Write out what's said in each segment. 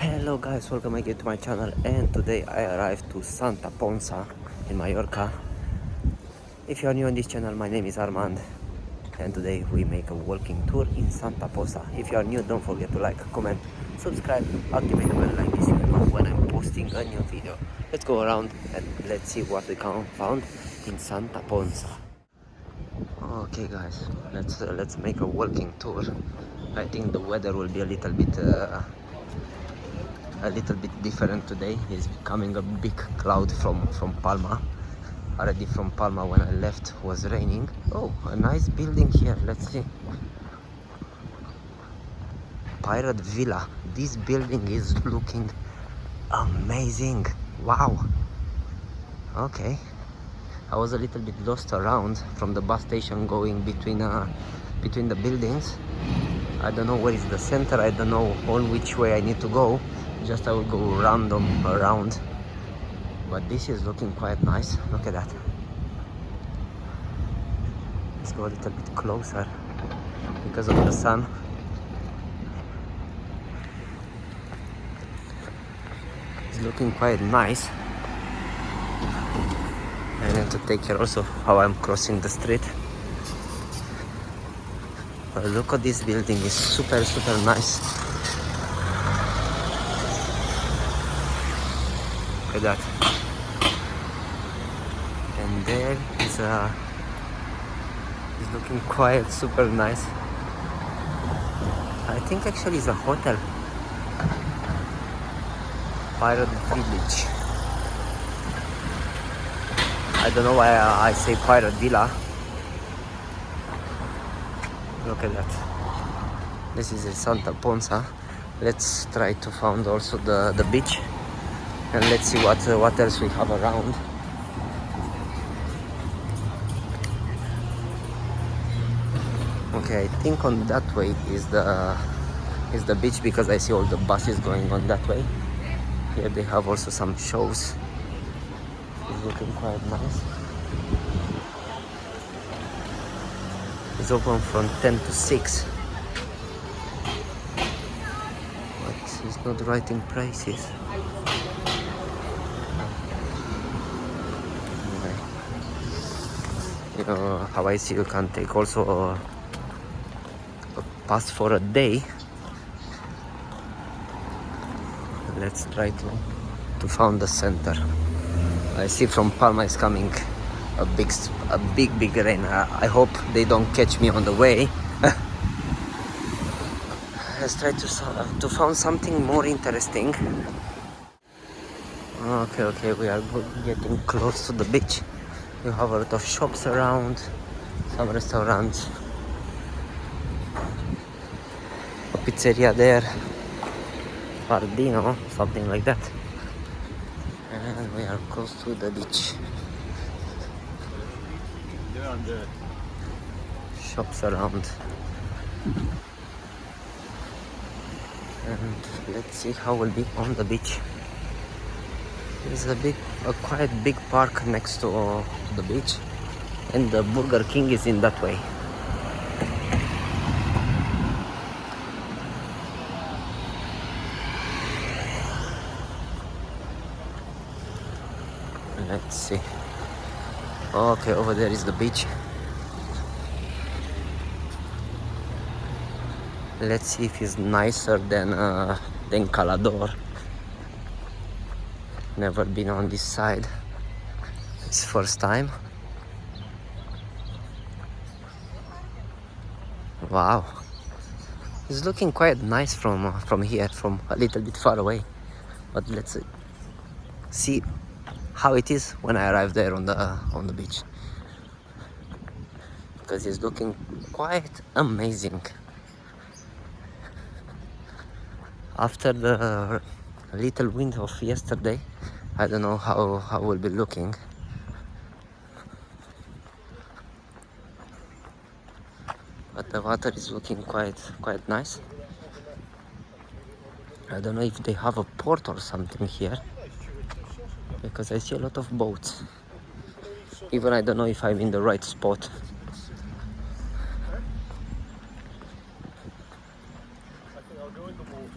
Hello guys, welcome again to my channel, and today I arrived to Santa Ponsa in Mallorca. If you are new on this channel, my name is Armand, and today we make a walking tour in Santa Ponsa. If you are new, don't forget to like, comment, subscribe, activate the bell like this you know when I'm posting a new video. Let's go around and let's see what we can found in Santa Ponsa. Okay guys, let's make a walking tour. I think the weather will be a little bit different today. It's becoming a big cloud from Palma. Already from Palma when I left was raining. Oh, a nice building here. Let's see. Pirate Villa. This building is looking amazing. Wow. Okay. I was a little bit lost around from the bus station going between the buildings. I don't know where is the center. I don't know on which way I need to go. Just I will go random around, but this is looking quite nice. Look at that. Let's go a little bit closer because of the sun. It's looking quite nice. I need to take care also how I'm crossing the street. But look at this building, it's super nice. Look at that. And there is it's looking quite super nice. I think actually it's a hotel. Pirate Village. I don't know why I say Pirate Villa. Look at that. This is in Santa Ponsa. Let's try to find also the beach. And let's see what else we have around. Okay, I think on that way is the beach because I see all the buses going on that way. Here they have also some shows. It's looking quite nice. It's open from 10 to 6. But it's not writing prices. You know how I see you can take also a pass for a day. Let's try to find the center. I see from Palma is coming a big rain. I hope they don't catch me on the way. Let's try to find something more interesting. Okay, we are getting close to the beach. You have a lot of shops around, some restaurants, a pizzeria there, Fardino, something like that. And we are close to the beach. Shops around. And let's see how we'll be on the beach. There's a quite big park next to the beach, and the Burger King is in that way. Let's see. Okay, over there is the beach. Let's see if it's nicer than Calador. Never been on this side. It's first time. Wow, it's looking quite nice from here, from a little bit far away. But let's see how it is when I arrive there on the beach, because it's looking quite amazing. After the little wind of yesterday, I don't know how we'll be looking. But the water is looking quite nice. I don't know if they have a port or something here, because I see a lot of boats. Even I don't know if I'm in the right spot.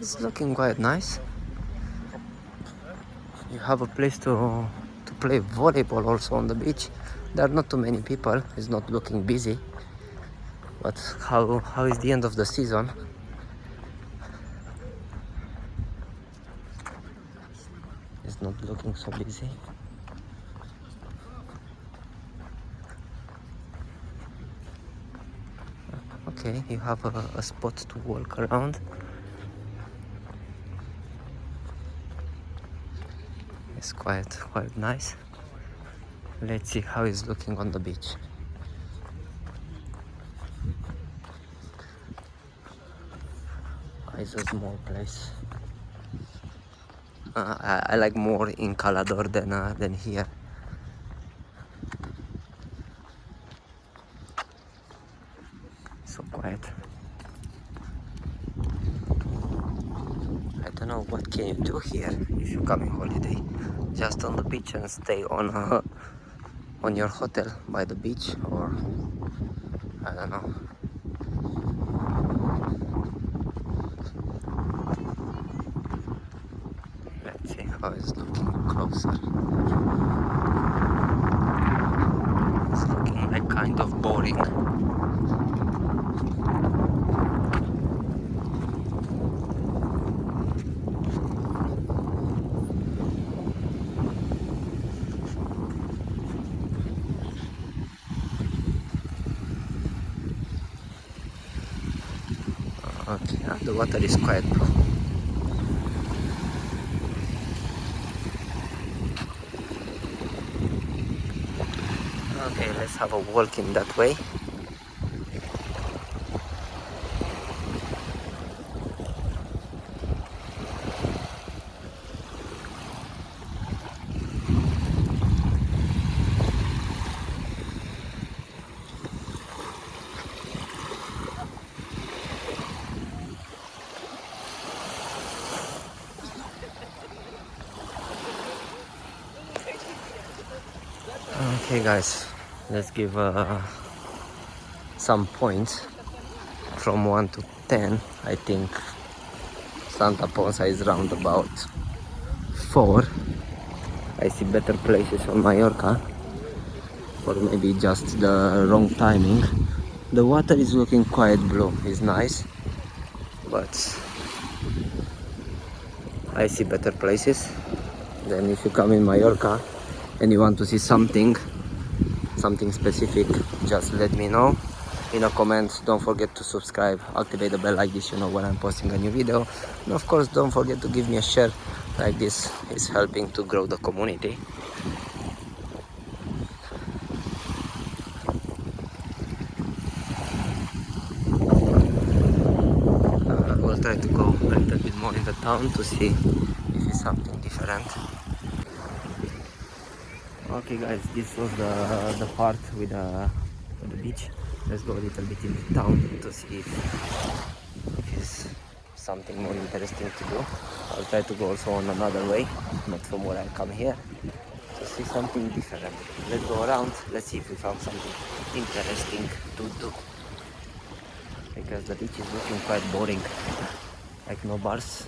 It's looking quite nice. You have a place to play volleyball also on the beach. There are not too many people. It's not looking busy. But how is the end of the season? It's not looking so busy. Okay, you have a spot to walk around. It's quite nice. Let's see how it's looking on the beach. It's a small place. I like more in Calador than here. So quiet. I don't know what can you do here if you come on holiday. Just on the beach and stay on your hotel by the beach, or I don't know. Let's see how it's looking closer. It's looking like kind of boring. Okay, the water is quiet, bro. Okay, let's have a walk in that way. Okay guys, let's give some points from 1 to 10. I think Santa Ponsa is round about 4. I see better places on Mallorca, or maybe just the wrong timing. The water is looking quite blue, it's nice, but I see better places. Then if you come in Mallorca and you want to see something specific, just let me know in the comments. Don't forget to subscribe, activate the bell like this, you know when I'm posting a new video, and of course don't forget to give me a share, like this is helping to grow the community. We'll try to go a little bit more in the town to see if it's something different. Okay guys, this was the part with the beach. Let's go a little bit in the town to see if it's something more interesting to do. I'll try to go also on another way, not from where I come here, to see something different. Let's go around, let's see if we found something interesting to do. Because the beach is looking quite boring, like no bars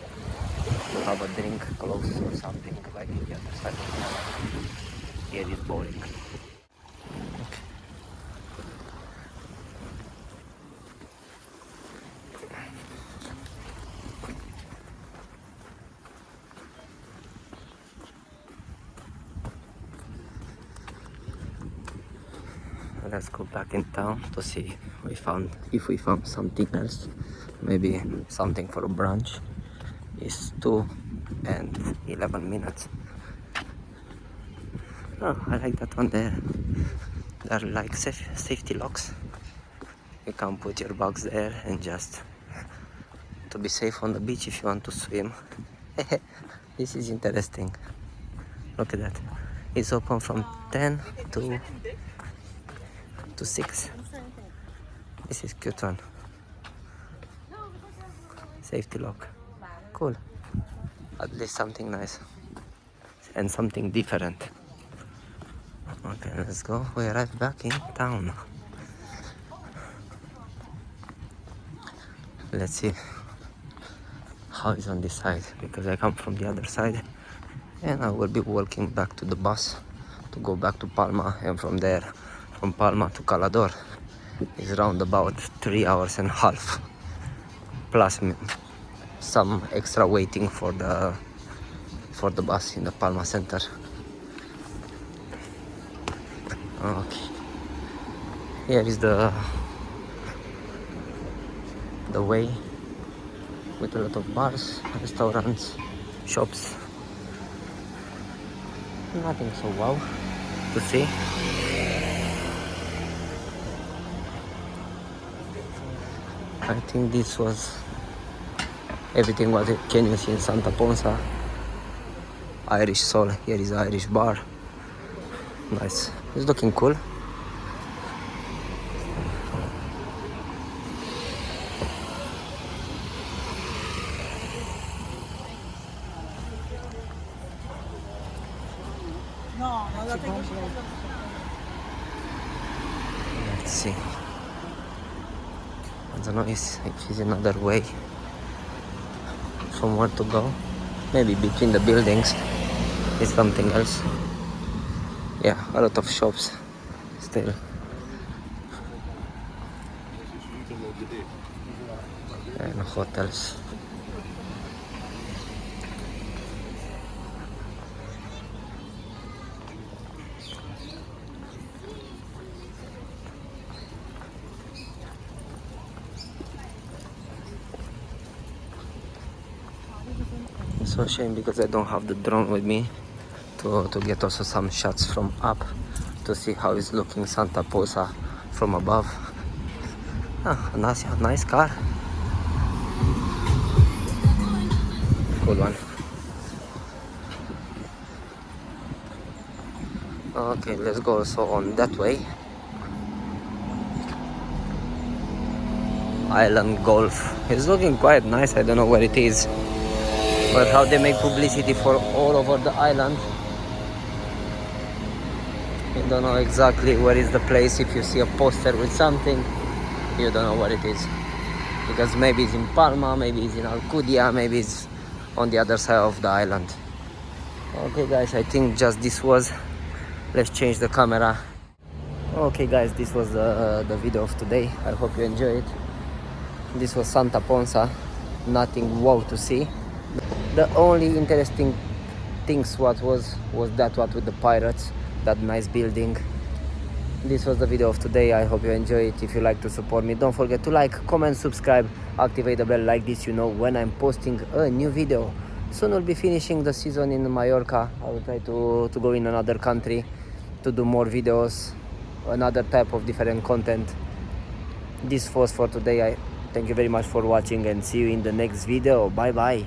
to have a drink close or something like in the other side. Here is boring. Okay. Let's go back in town to see if we found something else, maybe something for a brunch. It's 2 and 11 minutes. Oh, I like that one there. They're like safety locks. You can put your bags there and just to be safe on the beach if you want to swim. This is interesting. Look at that. It's open from 10 to 6. This is cute one. Safety lock. Cool. At least something nice and something different. Okay, let's go. We arrived back in town. Let's see how it's on this side, because I come from the other side and I will be walking back to the bus to go back to Palma, and from there, from Palma to Calador is around about 3 hours and a half, plus some extra waiting for the bus in the Palma center. Okay, here is the way with a lot of bars, restaurants, shops. Nothing so wow to see. I think this was everything what can you see in Santa Ponsa. Irish soul, here is Irish bar. Nice, it's looking cool. Let's see. I don't know if it's another way from where to go. Maybe between the buildings is something else. Yeah, a lot of shops still. And hotels. It's so shame because I don't have the drone with me to get also some shots from up to see how it's looking Santa Ponsa from above. Ah, a nice car. Cool one. Okay, let's go also on that way. Island Golf. It's looking quite nice. I don't know where it is, but how they make publicity for all over the island. You don't know exactly where is the place. If you see a poster with something, you don't know what it is, because maybe it's in Palma, maybe it's in Alcudia, maybe it's on the other side of the island. Okay guys, I think just this was. Let's change the camera. Okay guys, this was the video of today. I hope you enjoyed. This was Santa Ponsa. Nothing wow to see. The only interesting things was that what with the pirates, that nice building. This was the video of today. I hope you enjoy it. If you like to support me, don't forget to like, comment, subscribe, activate the bell like this, you know when I'm posting a new video. Soon we'll be finishing the season in Mallorca. I will try to go in another country to do more videos, another type of different content. This was for today. I thank you very much for watching and see you in the next video. Bye bye.